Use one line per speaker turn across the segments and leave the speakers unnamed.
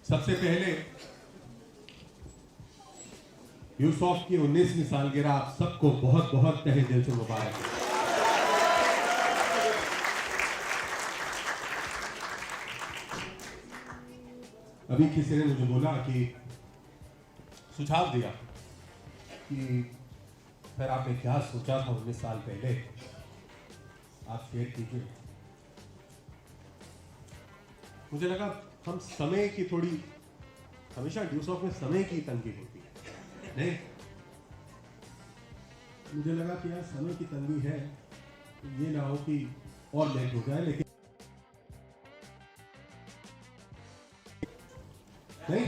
सबसे पहले यूसुफ की 19वीं सालगिरह आप सबको बहुत बहुत तहे दिल से मुबारक हो। अभी किसी ने मुझे बोला कि सुझाव दिया कि फिर आपने क्या सोचा था 19 साल पहले, आप शेयर कीजिए। मुझे लगा हम समय की थोड़ी, हमेशा यूसुफ में समय की तंगी होती है, नहीं, मुझे लगा कि यार समय की तंगी है, तो ये ना हो कि और लेट हो जाए, लेकिन नहीं,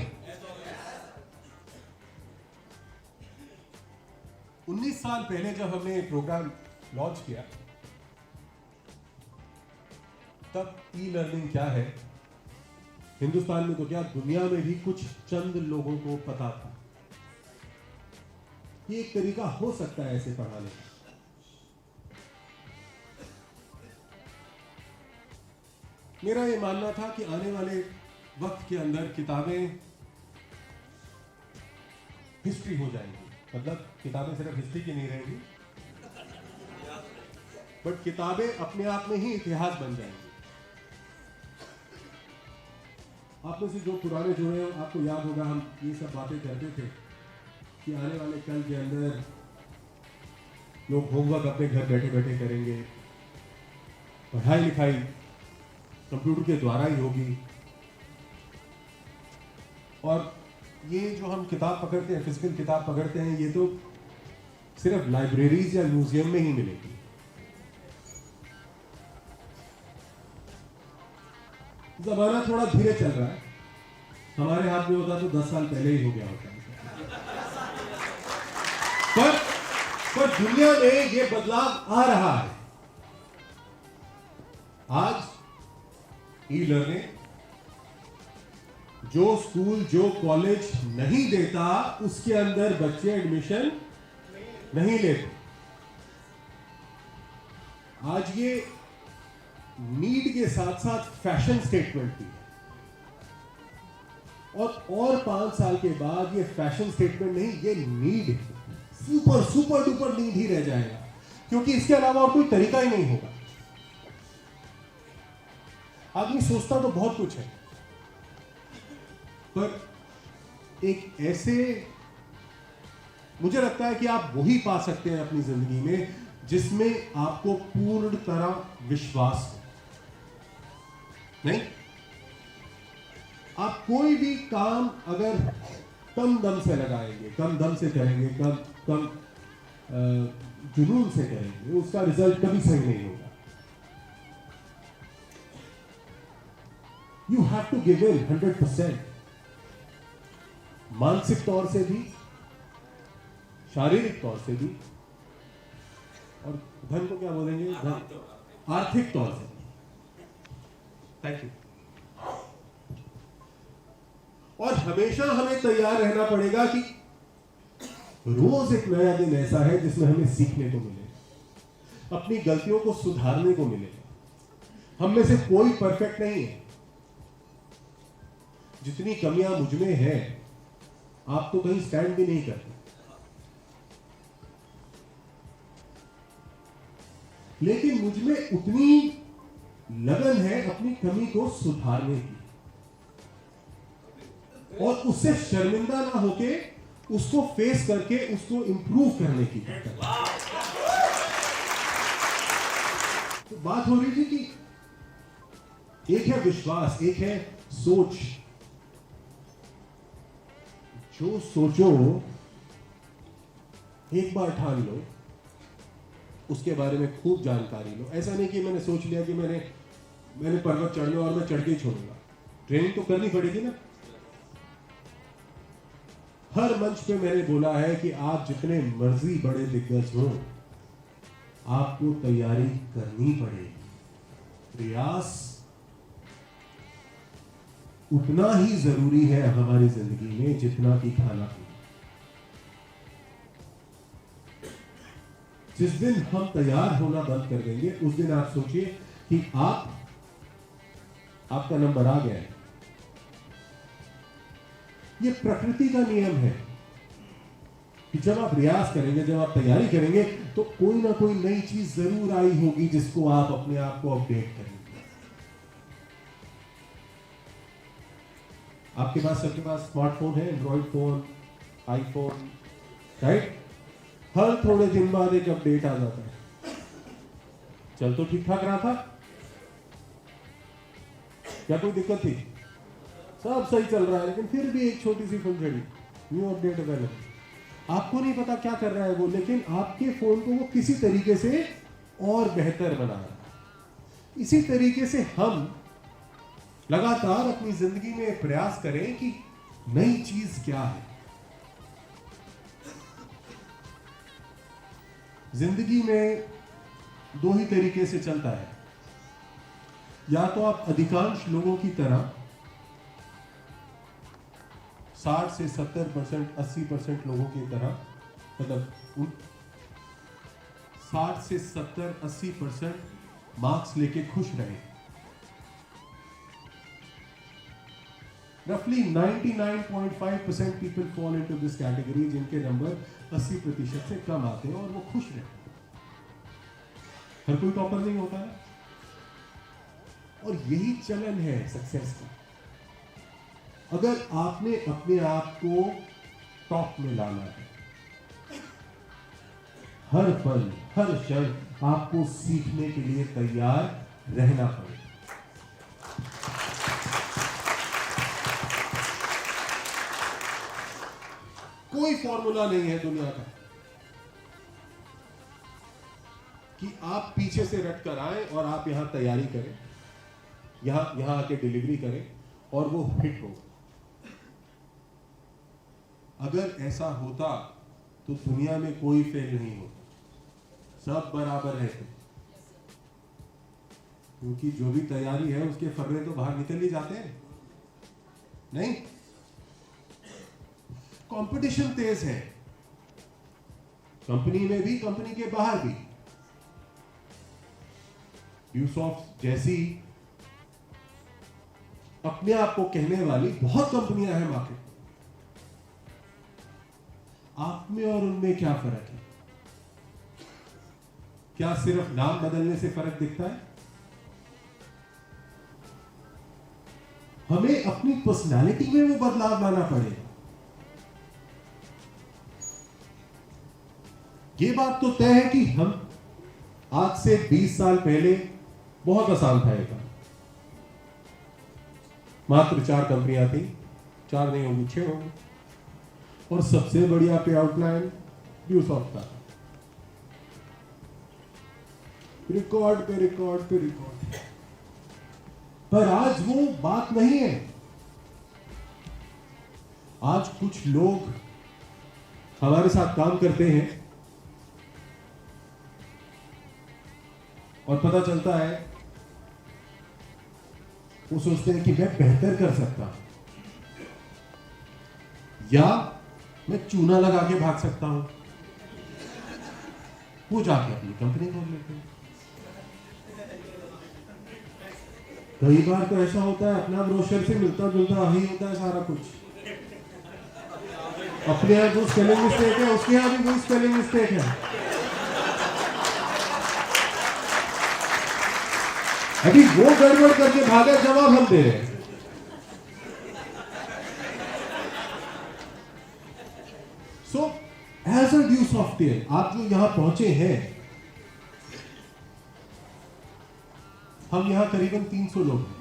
19 साल पहले जब हमने ये प्रोग्राम लॉन्च किया, तब ई लर्निंग क्या है हिंदुस्तान में तो क्या दुनिया में भी कुछ चंद लोगों को पता था कि एक तरीका हो सकता है ऐसे पढ़ाने का। मेरा ये मानना था कि आने वाले वक्त के अंदर किताबें हिस्ट्री हो जाएंगी, मतलब किताबें सिर्फ हिस्ट्री की नहीं रहेंगी, बट किताबें अपने आप में ही इतिहास बन जाएंगी। आप में से जो पुराने जो हैं आपको याद होगा, हम ये सब बातें करते थे कि आने वाले कल के अंदर लोग होमवर्क अपने घर बैठे बैठे करेंगे, पढ़ाई लिखाई कंप्यूटर के द्वारा ही होगी, और ये जो हम किताब पकड़ते हैं, फिजिकल किताब पकड़ते हैं, ये तो सिर्फ लाइब्रेरीज या म्यूजियम में ही मिलेगी। जमाना थोड़ा धीरे चल रहा है, हमारे हाथ में होता तो 10 साल पहले ही हो गया होता। पर दुनिया में ये बदलाव आ रहा है। आज ई लर्निंग, जो स्कूल जो कॉलेज नहीं देता उसके अंदर बच्चे एडमिशन नहीं लेते। आज ये नीड के साथ साथ फैशन स्टेटमेंट भी है, और 5 साल के बाद ये फैशन स्टेटमेंट नहीं, ये need super super duper need ही रह जाएगा, क्योंकि इसके अलावा और कोई तरीका ही नहीं होगा। आदमी सोचता तो बहुत कुछ है, पर एक ऐसे, मुझे लगता है कि आप वही पा सकते हैं अपनी जिंदगी में जिसमें आपको पूर्ण तरह विश्वास हो। नहीं, आप कोई भी काम अगर कम दम से लगाएंगे, कम दम से करेंगे, कम जुनून से करेंगे, उसका रिजल्ट कभी सही नहीं होगा। You have to give in 100%, मानसिक तौर से भी, शारीरिक तौर से भी, और धन को क्या बोलेंगे, आर्थिक तौर से। Thank you. और हमेशा हमें तैयार रहना पड़ेगा कि रोज एक नया दिन ऐसा है जिसमें हमें सीखने को मिलेगा, अपनी गलतियों को सुधारने को मिलेगा। हम में से कोई परफेक्ट नहीं है, जितनी कमियां मुझ में है आप तो कहीं स्टैंड भी नहीं करते, लेकिन मुझ में उतनी लगन है अपनी कमी को सुधारने की, और उससे शर्मिंदा ना होके उसको फेस करके उसको इंप्रूव करने की। तो बात हो रही थी कि एक है विश्वास, एक है सोच। जो सोचो एक बार ठान लो, उसके बारे में खूब जानकारी लो। ऐसा नहीं कि मैंने सोच लिया कि मैंने पर्वत चढ़ना और मैं चढ़ के ही छोड़ूंगा। ट्रेनिंग तो करनी पड़ेगी ना। हर मंच पे मैंने बोला है कि आप जितने मर्जी बड़े दिग्गज हो, आपको तैयारी करनी पड़ेगी। प्रयास उतना ही जरूरी है हमारी जिंदगी में जितना कि खाना पीना। जिस दिन हम तैयार होना बंद कर देंगे, उस दिन आप सोचिए कि आपका नंबर आ गया है, ये प्रकृति का नियम है कि जब आप रियाज करेंगे, जब आप तैयारी करेंगे, तो कोई ना कोई नई चीज जरूर आई होगी जिसको आप अपने आप को अपडेट करेंगे। आपके पास, सबके पास स्मार्टफोन है, एंड्रॉइड फोन, आईफोन, राइट? हर थोड़े दिन बाद एक अपडेट आ जाता है। चल तो ठीक ठाक रहा था, क्या कोई दिक्कत थी? सब सही चल रहा है, लेकिन फिर भी एक छोटी सी फुलझड़ी, न्यू अपडेट अवेलेबल। आपको नहीं पता क्या कर रहा है वो, लेकिन आपके फोन को वो किसी तरीके से और बेहतर बना रहा है। इसी तरीके से हम लगातार अपनी जिंदगी में प्रयास करें कि नई चीज क्या है। जिंदगी में दो ही तरीके से चलता है, या तो आप अधिकांश लोगों की तरह 60 से 70%, 80% लोगों की तरह, मतलब 60 से 70-80% मार्क्स लेके खुश रहे। रफली 99.5% people fall into this category, जिनके नंबर 80% से कम आते हैं और वो खुश रहते हैं। हर कोई टॉपर नहीं होता है, और यही चलन है सक्सेस का। अगर आपने अपने आप को टॉप में लाना है, हर पल, हर क्षण आपको सीखने के लिए तैयार रहना पड़ेगा। कोई फॉर्मूला नहीं है दुनिया का कि आप पीछे से रट कर आए और आप यहां तैयारी करें, यहां आके डिलीवरी करें और वो हिट होगा। अगर ऐसा होता तो दुनिया में कोई फेल नहीं होता, सब बराबर रहते। क्योंकि जो भी तैयारी है उसके फर्रे तो बाहर निकल ही जाते हैं, नहीं? कंपटीशन तेज है, कंपनी में भी, कंपनी के बाहर भी। यूसॉफ्ट जैसी अपने आप को कहने वाली बहुत कंपनियां हैं मार्केट। आप में और उनमें क्या फर्क है? क्या सिर्फ नाम बदलने से फर्क दिखता है? हमें अपनी पर्सनालिटी में वो बदलाव लाना पड़ेगा। ये बात तो तय है कि हम आज से 20 साल पहले बहुत आसान था। एक मात्र 4 कंपनियां थी, 4 नहीं होंगी, 6 होंगी, और सबसे बढ़िया पे आउट प्लान यूसॉफ्ट था। रिकॉर्ड पे रिकॉर्ड पे रिकॉर्ड। पर आज वो बात नहीं है। आज कुछ लोग हमारे साथ काम करते हैं और पता चलता है, वो सोचते हैं कि मैं बेहतर कर सकता हूं, या मैं चूना लगा के भाग सकता हूं। वो जाके अपनी कंपनी खोल लेते हैं। कई बार तो ऐसा होता है, अपना ब्रोशर से मिलता जुलता ही होता है सारा कुछ। अपने यहाँ जो स्पेलिंग मिस्टेक है, उसके यहाँ भी वही स्पेलिंग मिस्टेक है। अभी वो गड़बड़ करके भागा, जवाब हम दे रहे हैं। So as a due software, आप जो यहां पहुंचे हैं, हम यहां करीबन 300 लोग हैं,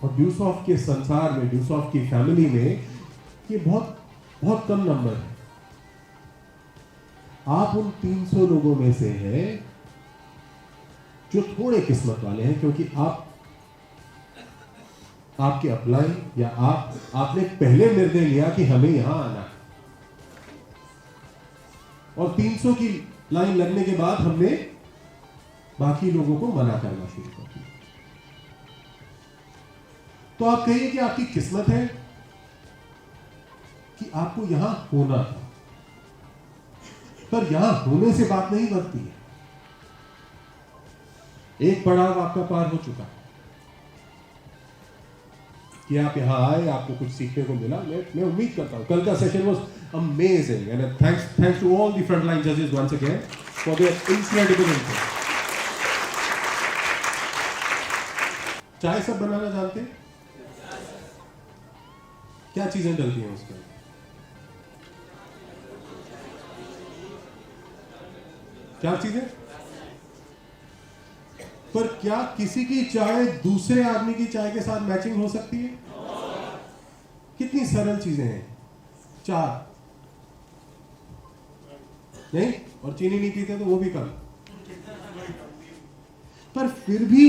और ड्यूसॉफ्ट के संसार में, ड्यूसॉफ्ट की फैमिली में ये बहुत बहुत कम नंबर है। आप उन 300 लोगों में से हैं जो थोड़े किस्मत वाले हैं, क्योंकि आपके अपलाइन या आपने पहले निर्णय लिया कि हमें यहां आना है, और 300 की लाइन लगने के बाद हमने बाकी लोगों को मना करना शुरू कर दिया। तो आप कहिए कि आपकी किस्मत है कि आपको यहां होना था, पर यहां होने से बात नहीं बनती है। एक पड़ाव आपका पार हो चुका है, कि आप यहाँ आए, आपको कुछ सीखने को मिला। मैं उम्मीद करता हूँ कल का session was amazing and thanks to all the front line जजेस once again for their incredible input. चाय सब बनाना जानते हैं? क्या चीजें डलती हैं उसमें? क्या चीजें? पर क्या किसी की चाय दूसरे आदमी की चाय के साथ मैचिंग हो सकती है? कितनी सरल चीजें हैं। चार नहीं, और चीनी नहीं पीते तो वो भी कम। पर फिर भी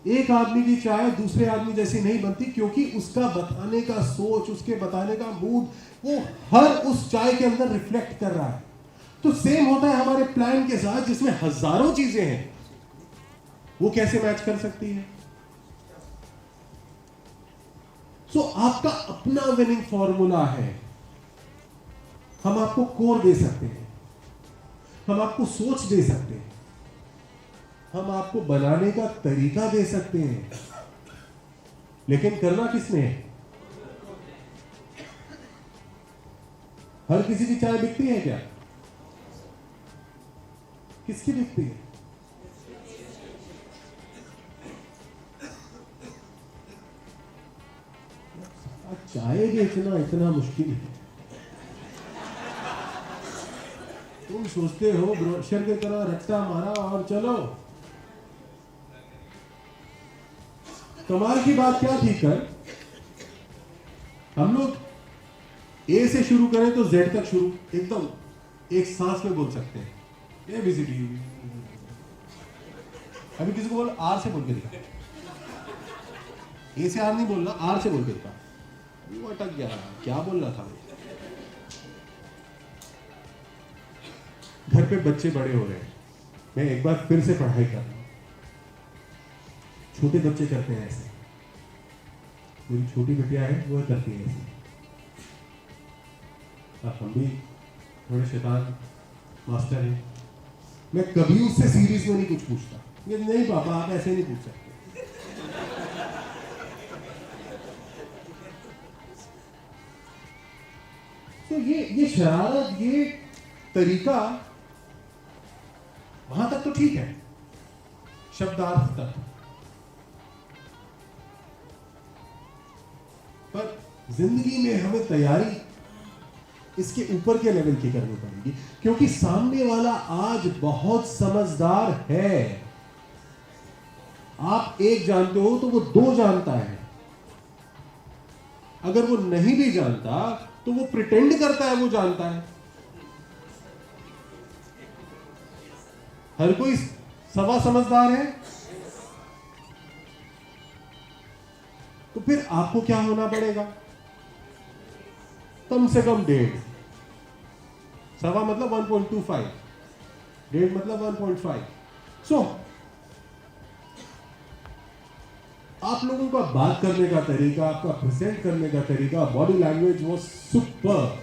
एक आदमी की चाय दूसरे आदमी जैसी नहीं बनती, क्योंकि उसका बताने का सोच, उसके बताने का मूड, वो हर उस चाय के अंदर रिफ्लेक्ट कर रहा है। तो सेम होता है हमारे प्लान के साथ, जिसमें हजारों चीजें हैं, वो कैसे मैच कर सकती है? सो आपका अपना विनिंग फॉर्मूला है। हम आपको कोर दे सकते हैं, हम आपको सोच दे सकते हैं, हम आपको बनाने का तरीका दे सकते हैं, लेकिन करना किसने है? हर किसी की चाय बिकती है क्या? किसकी बिकती है? चाय बेचना इतना मुश्किल है। तुम सोचते हो ब्रोशर की तरह रट्टा मारा और चलो। कमाल की बात क्या थी कल, हम लोग ए से शुरू करें तो जेड तक शुरू एकदम एक सांस में बोल सकते हैं। A B C D. अभी किसी को बोल आर से बोल के दिखा। ए से आर नहीं बोलना, आर से बोल के दिखा। वो अटक गया, क्या बोल रहा था? घर पे बच्चे बड़े हो रहे हैं, मैं एक बार फिर से पढ़ाई कर रहा हूं। छोटे बच्चे करते हैं ऐसे, मेरी छोटी बिटिया है वो करती है ऐसे। अब हम भी थोड़े शैतान मास्टर हैं। मैं कभी उससे सीरीज में नहीं कुछ पूछता, नहीं पापा आप ऐसे नहीं पूछ सकते। तो ये शरारत, ये तरीका वहां तक तो ठीक है, शब्दार्थ तक। पर जिंदगी में हमें तैयारी इसके ऊपर के लेवल की करनी पड़ेगी, क्योंकि सामने वाला आज बहुत समझदार है। आप एक जानते हो तो वो दो जानता है। अगर वो नहीं भी जानता तो वो प्रिटेंड करता है वो जानता है। हर कोई सवा समझदार है, तो फिर आपको क्या होना पड़ेगा? कम से कम 1.5। सवा मतलब 1.25, 1.5 मतलब 1.5। सो आप लोगों का बात करने का तरीका, आपका प्रेजेंट करने का तरीका, body language was super.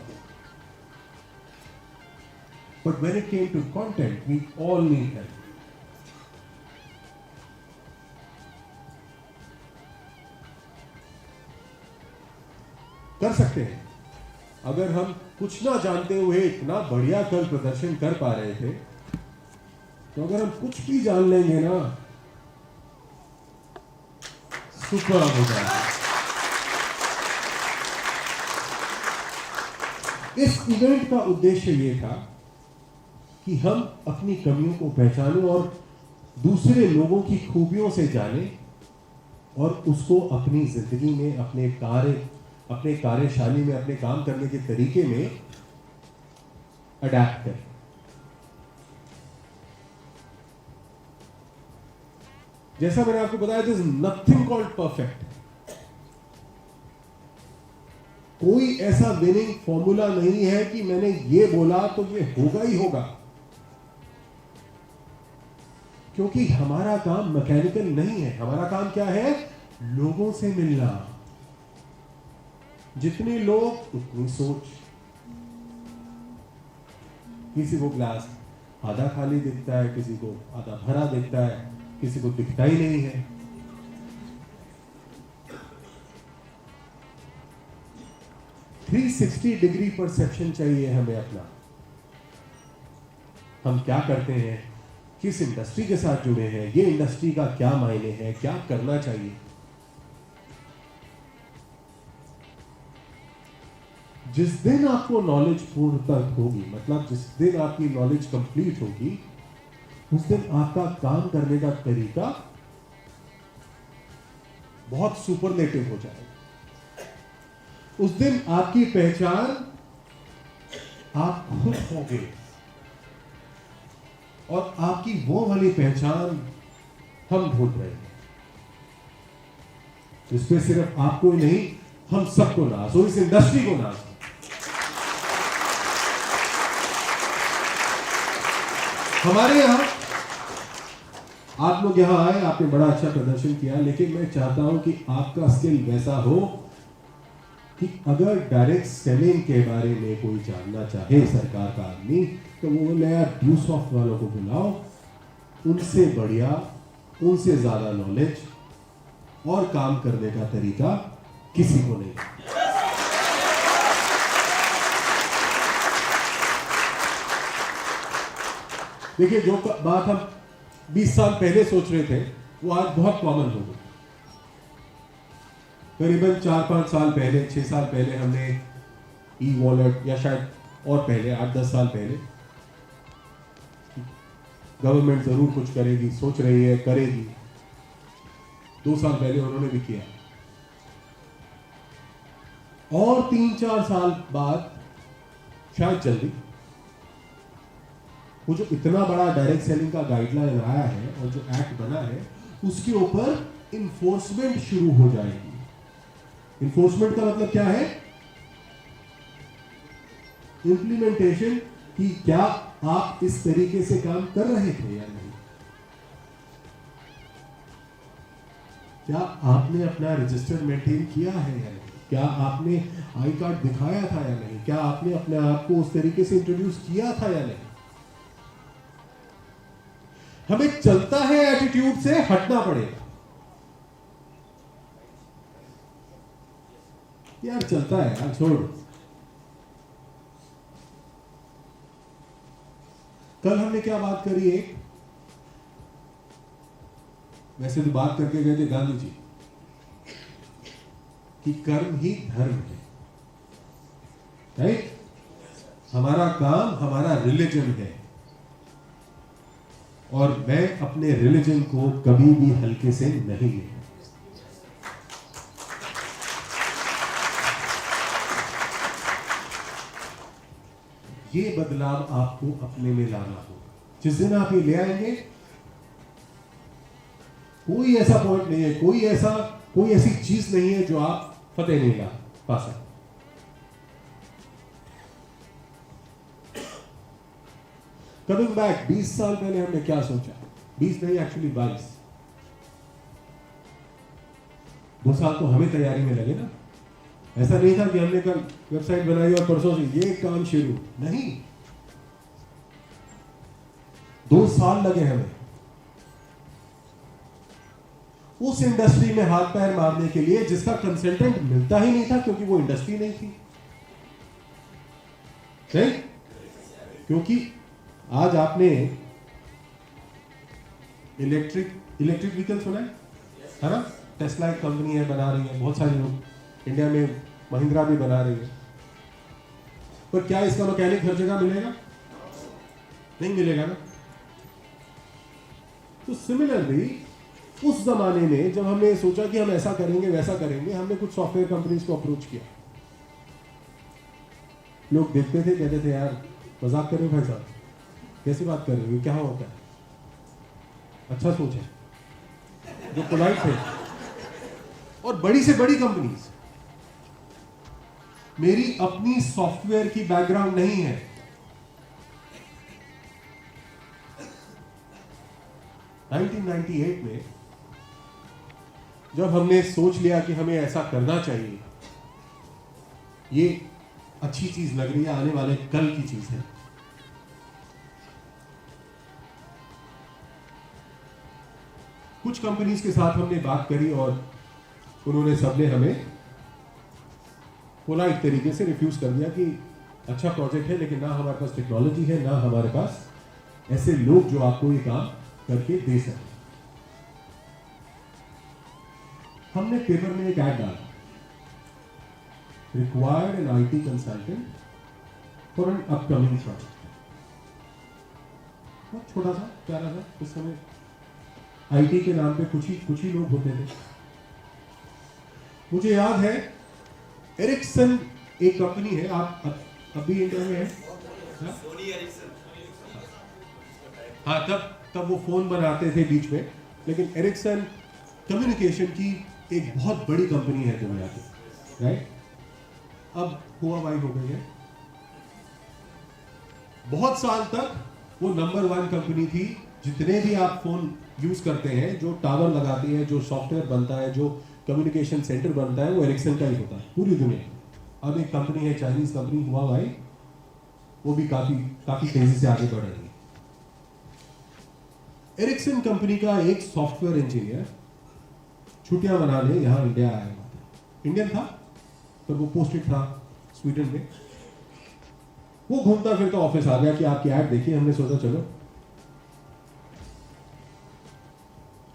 But when it came to content, we all need help. कर सकते हैं। अगर हम कुछ ना जानते हुए इतना बढ़िया कल प्रदर्शन कर पा रहे थे, तो अगर हम कुछ भी जान लेंगे ना, सुपर हो जाएगा। इस इवेंट का उद्देश्य यह था कि हम अपनी कमियों को पहचानें और दूसरे लोगों की खूबियों से जानें, और उसको अपनी जिंदगी में, अपने कार्यशाली में, अपने काम करने के तरीके में अडैप्ट करें। जैसा मैंने आपको बताया, दिस नथिंग कॉल्ड परफेक्ट। कोई ऐसा विनिंग फॉर्मूला नहीं है कि मैंने ये बोला तो ये होगा ही होगा, क्योंकि हमारा काम मैकेनिकल नहीं है। हमारा काम क्या है? लोगों से मिलना। जितने लोग उतनी सोच। किसी को ग्लास आधा खाली दिखता है, किसी को आधा भरा दिखता है, किसी को दिखता ही नहीं है। 360 डिग्री परसेप्शन चाहिए हमें अपना। हम क्या करते हैं, किस इंडस्ट्री के साथ जुड़े हैं, ये इंडस्ट्री का क्या मायने है, क्या करना चाहिए। जिस दिन आपको नॉलेज पूर्ण तक होगी, मतलब जिस दिन आपकी नॉलेज कंप्लीट होगी, उस दिन आपका काम करने का तरीका बहुत सुपरलेटिव हो जाएगा। उस दिन आपकी पहचान आप खुद होंगे, और आपकी वो वाली पहचान हम ढूंढ रहे हैं, जिसमें सिर्फ आपको ही नहीं, हम सबको नाज हो, इस इंडस्ट्री को नाज हो। हमारे यहां आप लोग यहां आए, आपने बड़ा अच्छा प्रदर्शन किया, लेकिन मैं चाहता हूं कि आपका स्किल वैसा हो कि अगर डायरेक्ट सेलिंग के बारे में कोई जानना चाहे सरकार का आदमी, तो वो नया ड्यूसॉफ्ट वालों को बुलाओ, उनसे बढ़िया, उनसे ज्यादा नॉलेज और काम करने का तरीका किसी को नहीं। देखिए, जो बात हम 20 साल पहले सोच रहे थे, वो आज बहुत कॉमन हो गई। करीबन 4-5 साल पहले, 6 साल पहले हमने ई वॉलेट, या शायद और पहले 8-10 साल पहले, गवर्नमेंट जरूर कुछ करेगी, सोच रही है, करेगी। 2 साल पहले उन्होंने भी किया, और 3-4 साल बाद शायद जल्दी वो जो इतना बड़ा डायरेक्ट सेलिंग का गाइडलाइन आया है और जो एक्ट बना है, उसके ऊपर इन्फोर्समेंट शुरू हो जाएगी। इन्फोर्समेंट का मतलब क्या है? इंप्लीमेंटेशन, कि क्या आप इस तरीके से काम कर रहे थे या नहीं, क्या आपने अपना रजिस्टर मेंटेन किया है या नहीं, क्या आपने आई कार्ड दिखाया था या नहीं, क्या आपने अपने आप को उस तरीके से इंट्रोड्यूस किया था या नहीं। हमें चलता है एटीट्यूड से हटना पड़ेगा। यार चलता है यार, छोड़। कल हमने क्या बात करी, एक वैसे तो बात करके गए थे गांधी जी कि कर्म ही धर्म है, राइट? हमारा काम हमारा रिलीजन है, और मैं अपने रिलीजन को कभी भी हल्के से नहीं लेता। ये बदलाव आपको अपने में लाना होगा। जिस दिन आप ये ले आएंगे, कोई ऐसा पॉइंट नहीं है, कोई ऐसी चीज नहीं है जो आप फतेह नहीं ला पा सकते। कमिंग बैक, 20 साल पहले हमने क्या सोचा, 20 नहीं एक्चुअली 22। 2 साल तो हमें तैयारी में लगे ना। ऐसा नहीं था कि हमने कल वेबसाइट बनाई और परसों से ये काम शुरू, नहीं। 2 साल लगे हमें उस इंडस्ट्री में हाथ पैर मारने के लिए जिसका कंसल्टेंट मिलता ही नहीं था, क्योंकि वो इंडस्ट्री नहीं थी, नहीं? क्योंकि आज आपने इलेक्ट्रिक व्हीकल सुना है ना? टेस्ला एक कंपनी है, बना रही है, बहुत सारे लोग इंडिया में, महिंद्रा भी बना रही है। पर क्या इसका मैकेनिक हर जगह मिलेगा? नहीं मिलेगा ना। तो सिमिलरली उस जमाने में जब हमने सोचा कि हम ऐसा करेंगे वैसा करेंगे, हमने कुछ सॉफ्टवेयर कंपनीज को अप्रोच किया। लोग देखते थे, कहते थे यार मजाक कर रहे हो भाई साहब, कैसी बात कर रहे हो, क्या होता है? अच्छा सोच है, जो पोलाइट थे। और बड़ी से बड़ी कंपनीज, मेरी अपनी सॉफ्टवेयर की बैकग्राउंड नहीं है। में जब हमने सोच लिया कि हमें ऐसा करना चाहिए, ये अच्छी चीज लग रही है, आने वाले कल की चीज है, कुछ कंपनीज के साथ हमने बात करी और उन्होंने सबने हमें पोलाइट तरीके से रिफ्यूज कर दिया कि अच्छा प्रोजेक्ट है लेकिन ना हमारे पास टेक्नोलॉजी है, ना हमारे पास ऐसे लोग जो आपको ये काम करके दे सके। हमने पेपर में एक ऐड डाला, required an IT consultant for an upcoming project. बहुत छोटा सा प्यारा सा, उस समय आईटी के नाम पे कुछ ही लोग होते थे। मुझे याद है एरिक्सन एक कंपनी है, आप अभी इंडिया में है, सोनी एरिक्सन। हाँ, तब वो फोन बनाते थे बीच में, लेकिन एरिक्सन कम्युनिकेशन की एक बहुत बड़ी कंपनी है दुनिया की, राइट। अब हुआवाई हो गई है। बहुत साल तक वो नंबर 1 कंपनी थी। जितने भी आप फोन यूज करते हैं, जो टावर लगाते हैं, जो सॉफ्टवेयर बनता है, जो कम्युनिकेशन सेंटर बनता है, वो एरिक्सन का ही होता है पूरी दुनिया में। अब एक कंपनी है, चाइनीज कंपनी हुआवाई, वो भी काफी तेजी से आगे बढ़ रही है। एरिक्सन कंपनी का एक सॉफ्टवेयर इंजीनियर छुट्टियां मनाने यहाँ इंडिया आया हुआ था। इंडियन था पर वो पोस्टेड था स्वीडन में। वो घूमता फिरता ऑफिस आ गया कि आपकी ऐड देखी, हमने सोचा चलो।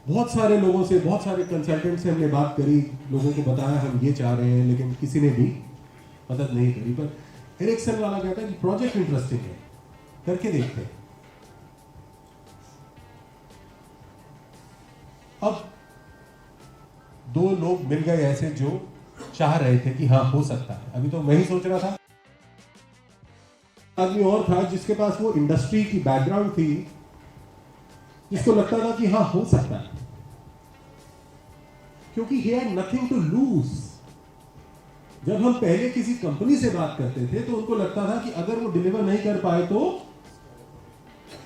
बहुत सारे लोगों से, बहुत सारे कंसल्टेंट से हमने बात करी, लोगों को बताया हम ये चाह रहे हैं, लेकिन किसी ने भी मदद नहीं करी। पर एरिक्सन वाला कहता है कि प्रोजेक्ट इंटरेस्टिंग है, करके देखते हैं। अब 2 लोग मिल गए ऐसे जो चाह रहे थे कि हाँ हो सकता है। अभी तो मैं ही सोच रहा था, आदमी और था जिसके पास वो इंडस्ट्री की बैकग्राउंड थी, जिसको लगता था कि हाँ हो सकता है, क्योंकि he had nothing to lose। जब हम पहले किसी कंपनी से बात करते थे तो उनको लगता था कि अगर वो डिलीवर नहीं कर पाए तो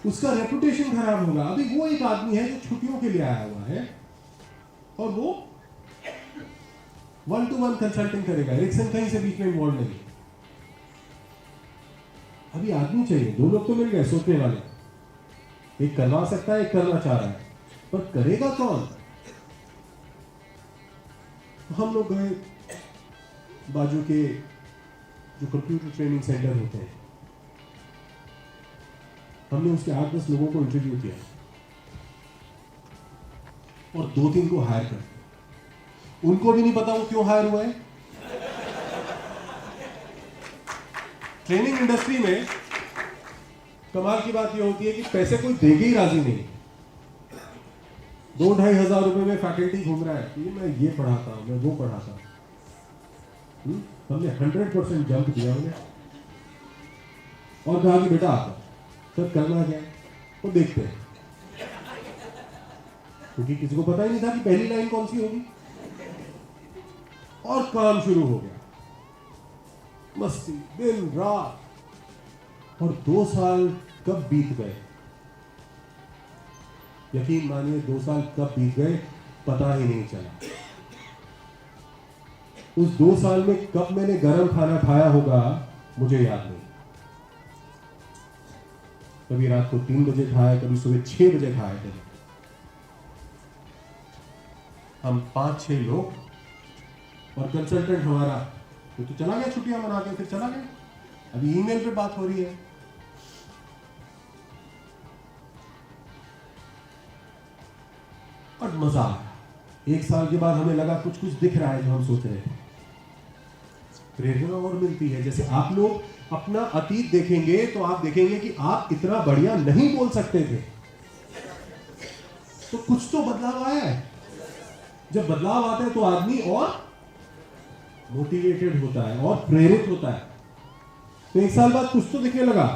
उसका रेपुटेशन खराब होगा। अभी वो एक आदमी है जो छुट्टियों के लिए आया हुआ है और वो 1-to-1 कंसल्टिंग करेगा। एरिक्सन कहीं से बीच में इन्वॉल्व नहीं। अभी आदमी चाहिए, 2 लोग तो मिल गए सोचने वाले, एक करवा सकता है, एक करना चाह रहा है, पर करेगा कौन? हम लोग गए बाजू के जो कंप्यूटर ट्रेनिंग सेंटर होते हैं, हमने उसके 8-10 लोगों को इंटरव्यू किया और 2-3 को हायर कर। उनको भी नहीं पता वो क्यों हायर हुआ है। ट्रेनिंग इंडस्ट्री में कमाल की बात ये होती है कि पैसे कोई देके ही राजी नहीं। 2-2.5 हजार रुपए में फैकल्टी घूम रहा है कि मैं ये पढ़ाता हूं, मैं वो पढ़ाता हूं। हमने 100% जंप दिया उन्हें और कहा कि बेटा आता सर करना क्या है वो देखते हैं, क्योंकि किसी को पता ही नहीं था कि पहली लाइन कौन सी होगी। और काम शुरू हो गया, मस्ती दिन रात। और 2 साल कब बीत गए, यकीन मानिए 2 साल कब बीत गए पता ही नहीं चला। उस 2 साल में कब मैंने गरम खाना खाया होगा मुझे याद नहीं। कभी रात को 3 बजे खाया, कभी सुबह 6 बजे खाया थे। हम 5-6 लोग और कंसल्टेंट हमारा तो चला गया छुट्टियां मना के, फिर चला गया। अभी ईमेल पे बात हो रही है। और मजा आया। 1 साल के बाद हमें लगा कुछ दिख रहा है जो हम सोच रहे थे। प्रेरणा और मिलती है। जैसे आप लोग अपना अतीत देखेंगे तो आप देखेंगे कि आप इतना बढ़िया नहीं बोल सकते थे, तो कुछ तो बदलाव आया है। जब बदलाव आता है तो आदमी और मोटिवेटेड होता है और प्रेरित होता है। तो 1 साल बाद कुछ तो दिखने लगा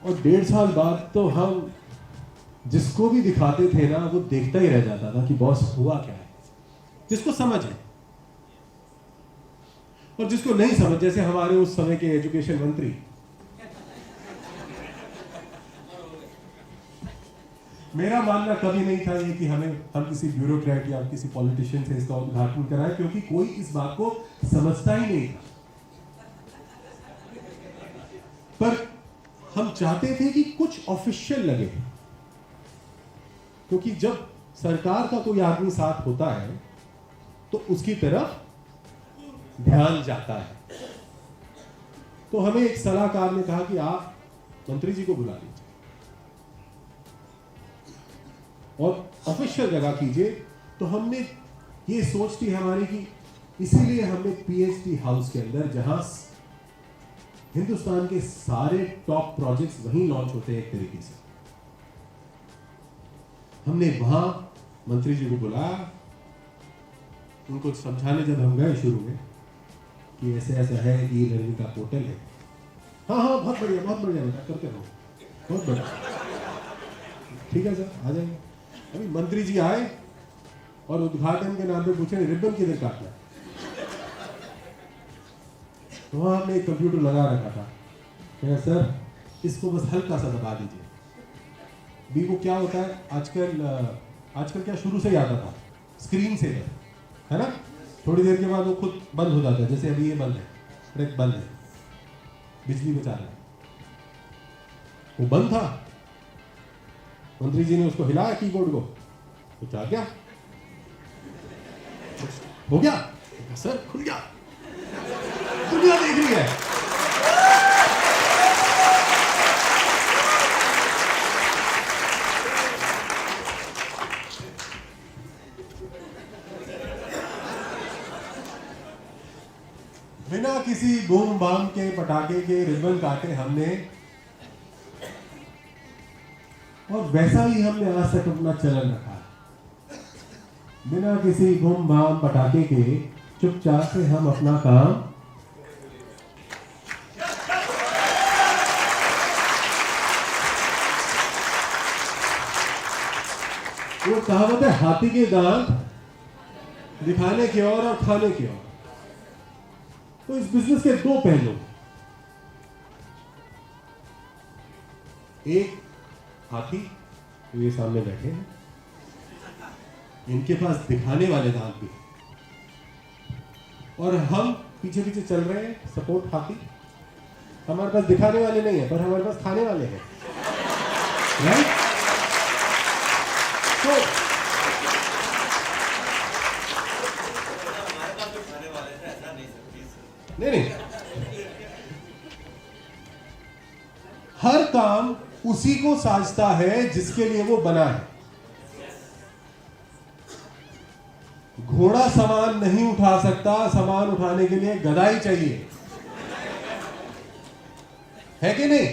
और 1.5 साल बाद तो हम जिसको भी दिखाते थे ना वो देखता ही रह जाता था कि बॉस हुआ क्या है। जिसको समझ है और जिसको नहीं समझ, जैसे हमारे उस समय के एजुकेशन मंत्री, मेरा मानना कभी नहीं था ये कि हम किसी ब्यूरोक्रेट या किसी पॉलिटिशियन से इसका उद्घाटन कराएं, क्योंकि कोई इस बात को समझता ही नहीं था। पर हम चाहते थे कि कुछ ऑफिशियल लगे, क्योंकि जब सरकार का कोई आदमी साथ होता है तो उसकी तरफ ध्यान जाता है। तो हमें एक सलाहकार ने कहा कि आप मंत्री जी को बुला लीजिए और ऑफिशियल जगह कीजिए। तो हमने ये सोच थी हमारी कि इसीलिए हमने पीएचडी हाउस के अंदर, जहां हिंदुस्तान के सारे टॉप प्रोजेक्ट्स वहीं लॉन्च होते हैं एक तरीके से, हमने वहां मंत्री जी को बुलाया। उनको समझाने जब हम गए शुरू में कि ऐसे ऐसा है, ई लर्निंग का पोर्टल है। हाँ बहुत बढ़िया बेटा, करते रहो, बहुत बढ़िया, ठीक है सर, आ जाएंगे। अभी मंत्री जी आए और उद्घाटन के नाम पे पूछे रिबन किधर काटना है। तो वहां हमने एक कंप्यूटर लगा रखा था। कहा सर इसको बस हल्का सा दबा दीजिए। बी को क्या होता है आजकल क्या शुरू से ही आता था, स्क्रीन सेवर है ना, थोड़ी देर के बाद वो खुद बंद हो जाता है। जैसे अभी ये बंद है, ट्रैक बंद है, बिजली बचा रहा है, वो बंद था। मंत्री जी ने उसको हिलाया कीबोर्ड को, कुछ आ गया, हो गया सर, खुल गया, दुनिया देख रही है। बिना किसी बूम बाम के, पटाखे के, रिबन काटे हमने, और वैसा ही हमने आज तक अपना चलन रखा है। बिना किसी बूम बाम पटाखे के चुपचाप से हम अपना काम वो कहावत है, हाथी के दांत दिखाने की ओर और खाने की ओर। तो इस बिजनेस के दो पहलू, एक हाथी तो ये सामने बैठे हैं, इनके पास दिखाने वाले दांत भी, और हम पीछे पीछे चल रहे हैं, सपोर्ट हाथी। हमारे पास दिखाने वाले नहीं है, पर हमारे पास खाने वाले हैं, राइट? तो नहीं, हर काम उसी को साजता है जिसके लिए वो बना है। घोड़ा सामान नहीं उठा सकता, सामान उठाने के लिए गधा ही चाहिए, है कि नहीं?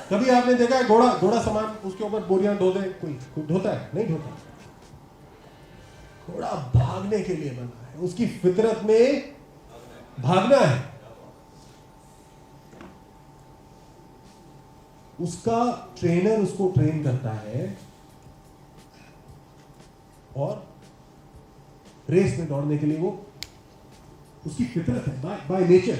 कभी आपने देखा है घोड़ा सामान उसके ऊपर बोरियां ढो दे? कोई ढोता है? नहीं ढोता। घोड़ा भागने के लिए बना है, उसकी फितरत में भागना है। उसका ट्रेनर उसको ट्रेन करता है और रेस में दौड़ने के लिए वो उसकी फितरत है, बाय नेचर।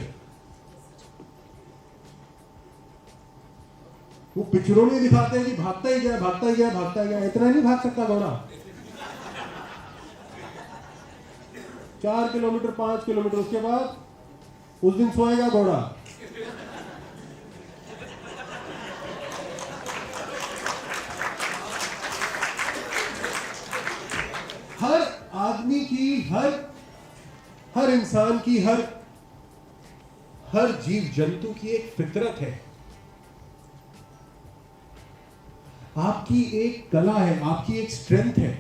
वो पिक्चरों में दिखाते हैं कि भागता ही गया, भागता ही गया, भागता ही गया। इतना नहीं भाग सकता घोड़ा। 4 किलोमीटर 5 किलोमीटर, उसके बाद उस दिन सोएगा घोड़ा। हर आदमी की, हर इंसान की, हर जीव जंतु की एक फितरत है। आपकी एक कला है, आपकी एक स्ट्रेंथ है।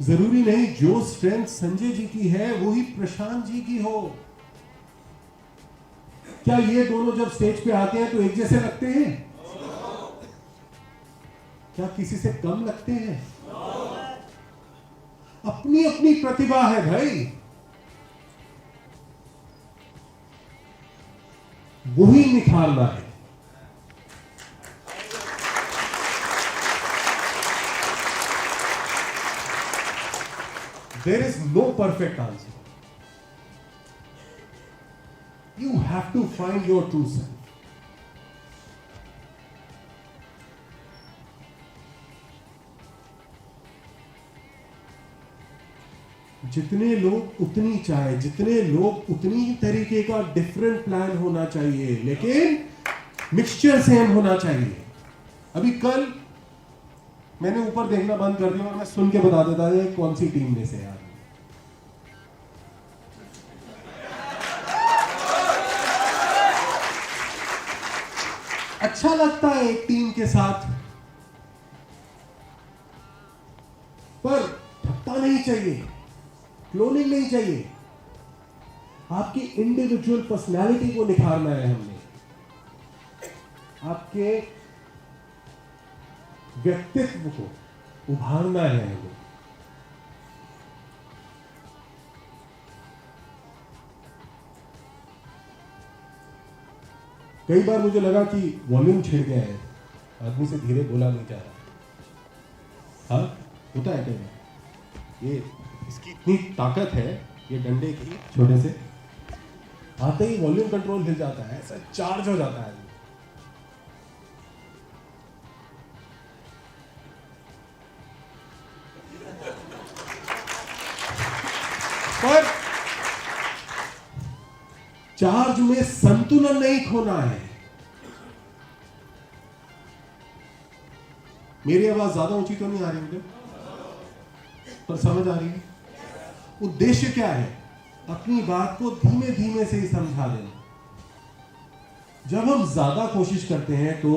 जरूरी नहीं जो स्ट्रेंथ संजय जी की है वो ही प्रशांत जी की हो। क्या ये दोनों जब स्टेज पे आते हैं तो एक जैसे लगते हैं? क्या किसी से कम लगते हैं? अपनी अपनी प्रतिभा है भाई, वही निखारना है। There is no perfect answer. You have to find your true self. जितने लोग उतनी चाहे, जितने लोग उतनी ही तरीके का डिफरेंट प्लान होना चाहिए, लेकिन मिक्सचर सेम होना चाहिए। अभी कल मैंने ऊपर देखना बंद कर दिया और मैं सुन के बता देता है कौन सी टीम में से यार। अच्छा लगता है एक टीम के साथ, पर ठप्पा नहीं चाहिए, क्लोनिंग नहीं चाहिए। आपकी इंडिविजुअल पर्सनालिटी को निखारना है हमने, आपके व्यक्तित्व को उभारना है हमें। कई बार मुझे लगा कि वॉल्यूम छिड़ गया है, आदमी से धीरे बोला नहीं जा रहा। हाँ, होता है कई बार। ये इसकी इतनी ताकत है, ये डंडे की छोटे से आते ही वॉल्यूम कंट्रोल हिल जाता है, ऐसा चार्ज हो जाता है। पर चार्ज में संतुलन नहीं खोना है। मेरी आवाज ज्यादा ऊंची तो नहीं आ रही मुझे, पर समझ आ रही है। उद्देश्य क्या है? अपनी बात को धीमे धीमे से ही समझा देना। जब हम ज्यादा कोशिश करते हैं तो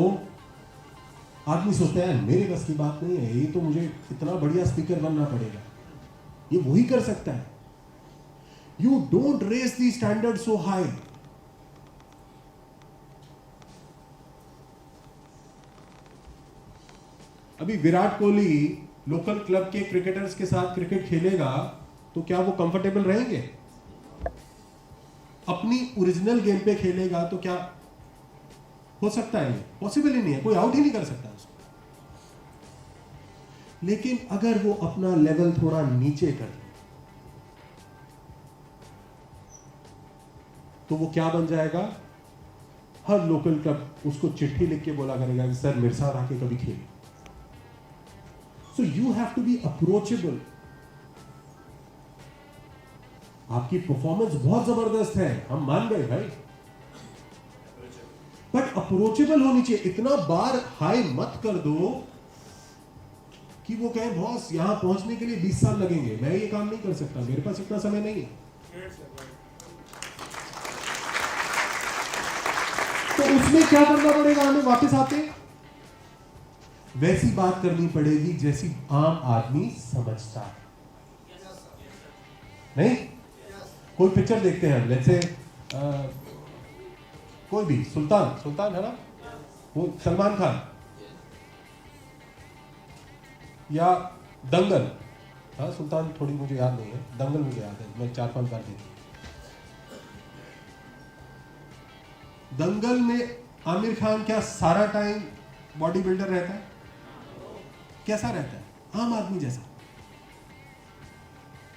आदमी सोचता है मेरे बस की बात नहीं है, ये तो मुझे इतना बढ़िया स्पीकर बनना पड़ेगा, ये वही कर सकता है। You don't raise the standard so high. अभी विराट कोहली लोकल क्लब के क्रिकेटर्स के साथ क्रिकेट खेलेगा तो क्या वो कंफर्टेबल रहेंगे? अपनी ओरिजिनल गेम पे खेलेगा तो क्या हो सकता है? पॉसिबल ही नहीं है, कोई आउट ही नहीं कर सकता उसको। लेकिन अगर वो अपना लेवल थोड़ा नीचे कर दे तो वो क्या बन जाएगा? हर लोकल क्लब उसको चिट्ठी लिख के बोला करेगा कि सर मेरे साथ आके कभी खेल। So you have to be approachable. आपकी परफॉर्मेंस बहुत जबरदस्त है, हम मान गए भाई, बट अप्रोचेबल होनी चाहिए। इतना बार हाई मत कर दो कि वो कहे बॉस यहां पहुंचने के लिए 20 साल लगेंगे, मैं ये काम नहीं कर सकता, मेरे पास इतना समय नहीं है। तो उसमें क्या करना पड़ेगा? हमें वापस आते वैसी बात करनी पड़ेगी जैसी आम आदमी समझता है। नहीं, कोई पिक्चर देखते हैं, लेट्स से कोई भी, सुल्तान है ना, वो सलमान खान, या दंगल। हाँ, सुल्तान थोड़ी मुझे याद नहीं है, दंगल मुझे याद है, मैं 4-5 बार देखी। दंगल में आमिर खान क्या सारा टाइम बॉडी बिल्डर रहता है? कैसा रहता है? आम आदमी जैसा।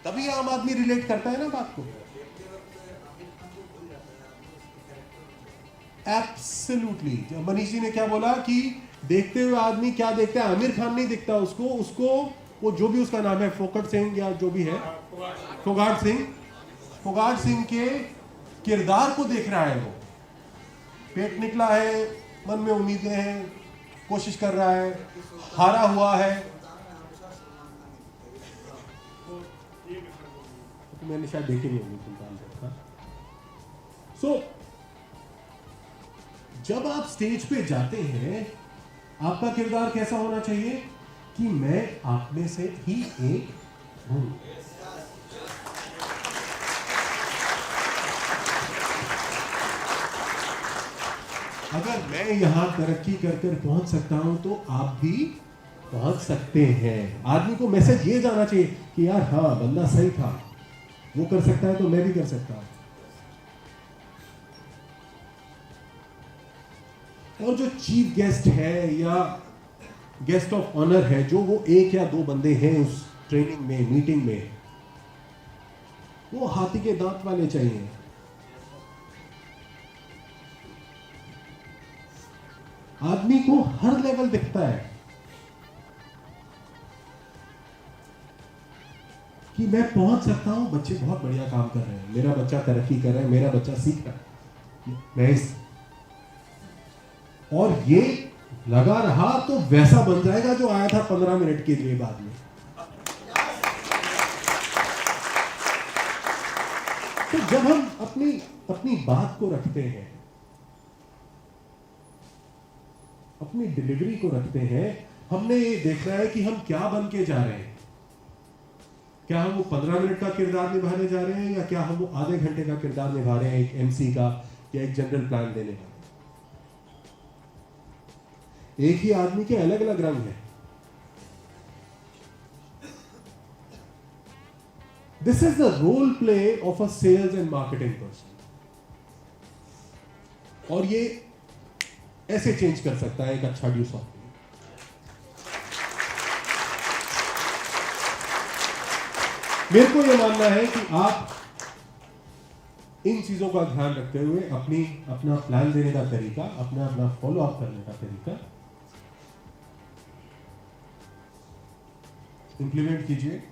तभी आम आदमी रिलेट करता है ना बात को। एब्सोल्युटली। मनीष जी ने क्या बोला कि देखते हुए आदमी क्या देखता है? आमिर खान नहीं दिखता उसको वो जो भी उसका नाम है, फोकट सिंह या जो भी है, फोगाट सिंह के किरदार को देख रहा है। वो पेट निकला है, मन में उम्मीदें हैं, कोशिश कर रहा है, हारा हुआ है। तो मैंने शायद देखी नहीं होगी सुल्तान। सो जब आप स्टेज पे जाते हैं, आपका किरदार कैसा होना चाहिए कि मैं आप में से ही एक हूं। अगर मैं यहां तरक्की कर पहुंच सकता हूं तो आप भी पहुंच सकते हैं। आदमी को मैसेज ये जाना चाहिए कि यार हाँ, बंदा सही था, वो कर सकता है तो मैं भी कर सकता हूं। और जो चीफ गेस्ट है या गेस्ट ऑफ ऑनर है, जो वो 1 या 2 बंदे हैं उस ट्रेनिंग में, मीटिंग में, वो हाथी के दांत वाले चाहिए। आदमी को हर लेवल दिखता है कि मैं पहुंच सकता हूं, बच्चे बहुत बढ़िया काम कर रहे हैं, मेरा बच्चा तरक्की कर रहा है, मेरा बच्चा सीख रहा है, मैं इस, और ये लगा रहा तो वैसा बन जाएगा जो आया था 15 मिनट के लिए बाद में। तो जब हम अपनी अपनी बात को रखते हैं, अपनी डिलीवरी को रखते हैं, हमने ये देखना है कि हम क्या बन के जा रहे हैं। क्या हम वो 15 मिनट का किरदार निभाने जा रहे हैं, या क्या हम वो आधे घंटे का किरदार निभा रहे हैं, एक एमसी का या एक जनरल प्लान देने का। एक ही आदमी के अलग अलग रंग हैं। This is the role play of a sales and marketing person. और ये ऐसे चेंज कर सकता है एक अच्छा ड्यू सॉफ्टवेयर। मेरे को यह मानना है कि आप इन चीजों का ध्यान रखते हुए अपना प्लान देने का तरीका, अपना फॉलो अप करने का तरीका इंप्लीमेंट कीजिए।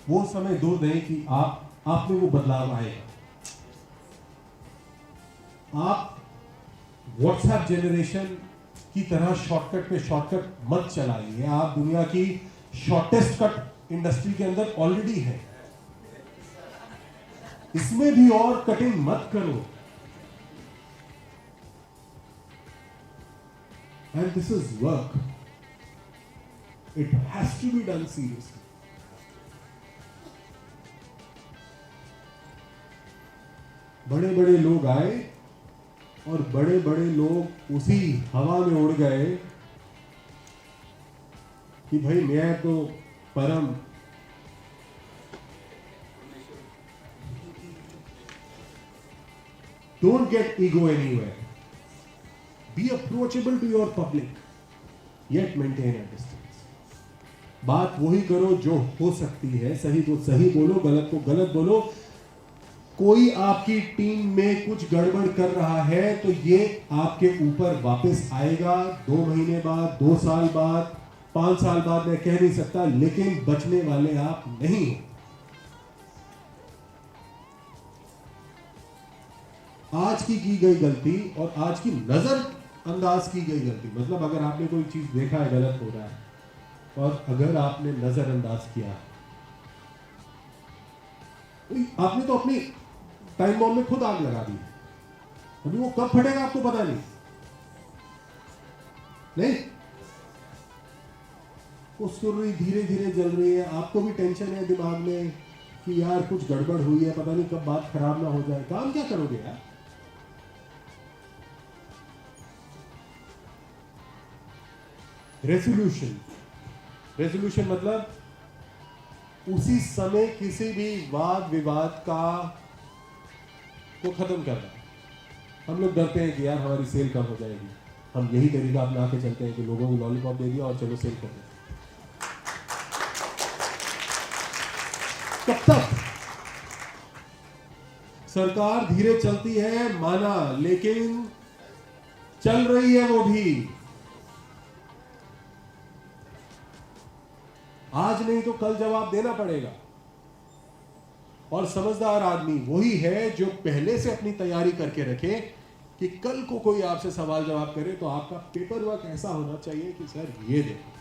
वो समय दूर नहीं कि आप में वो बदलाव आएगा। आप व्हाट्सएप जनरेशन की तरह शॉर्टकट पे शॉर्टकट मत चलाइए। आप दुनिया की शॉर्टेस्ट कट इंडस्ट्री के अंदर ऑलरेडी है, इसमें भी और कटिंग मत करो। And this is work, it has to be done seriously. बड़े बड़े लोग आए और बड़े बड़े लोग उसी हवा में उड़ गए कि भाई मैं तो परम don't get ego anywhere, be approachable to your public, yet maintain a distance. बात वही करो जो हो सकती है, सही को सही बोलो, गलत को गलत बोलो। कोई आपकी टीम में कुछ गड़बड़ कर रहा है तो ये आपके ऊपर वापस आएगा 2 महीने बाद, 2 साल बाद, 5 साल बाद, मैं कह नहीं सकता, लेकिन बचने वाले आप नहीं हो। आज की गई गलती और आज की नजर अंदाज की गई गलती, मतलब अगर आपने कोई चीज देखा है गलत हो रहा है और अगर आपने नजर अंदाज किया, आपने तो अपनी टाइम बॉम्ब में खुद आग लगा दी। अभी वो कब फटेगा आपको पता नहीं। वो सुर्री धीरे धीरे जल रही है, आपको भी टेंशन है दिमाग में कि यार कुछ गड़बड़ हुई है, पता नहीं कब बात खराब ना हो जाए। काम क्या करोगे यार? रेजोल्यूशन मतलब उसी समय किसी भी वाद विवाद को खत्म करना। हम लोग डरते हैं कि यार हमारी सेल कम हो जाएगी, हम यही तरीका अपना के चलते हैं कि लोगों को लॉलीपॉप दे दिया और चलो सेल कर दो। कब तक? सरकार धीरे चलती है माना, लेकिन चल रही है वो भी। आज नहीं तो कल जवाब देना पड़ेगा। और समझदार आदमी वही है जो पहले से अपनी तैयारी करके रखे कि कल को कोई आपसे सवाल जवाब करे तो आपका पेपर वर्क ऐसा होना चाहिए कि सर ये देखो,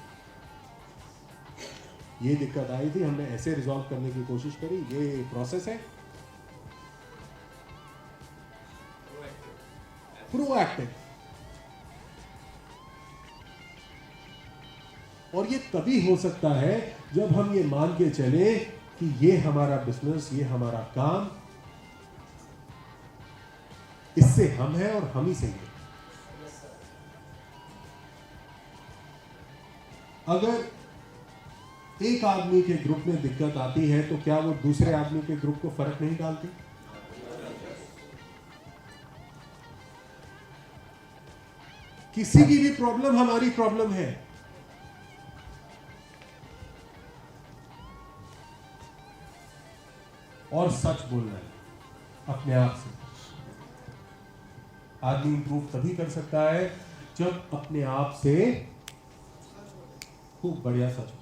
ये दिक्कत आई थी, हमने ऐसे रिजॉल्व करने की कोशिश करी, ये प्रोसेस है। प्रोएक्टिव। और ये तभी हो सकता है जब हम ये मान के चले कि ये हमारा बिजनेस, ये हमारा काम, इससे हम हैं और हम ही सही हैं। अगर एक आदमी के ग्रुप में दिक्कत आती है तो क्या वो दूसरे आदमी के ग्रुप को फर्क नहीं डालती? किसी की भी प्रॉब्लम हमारी प्रॉब्लम है। और सच बोलना है अपने आप से। आदमी इंप्रूव तभी कर सकता है जब अपने आप से खूब बढ़िया सच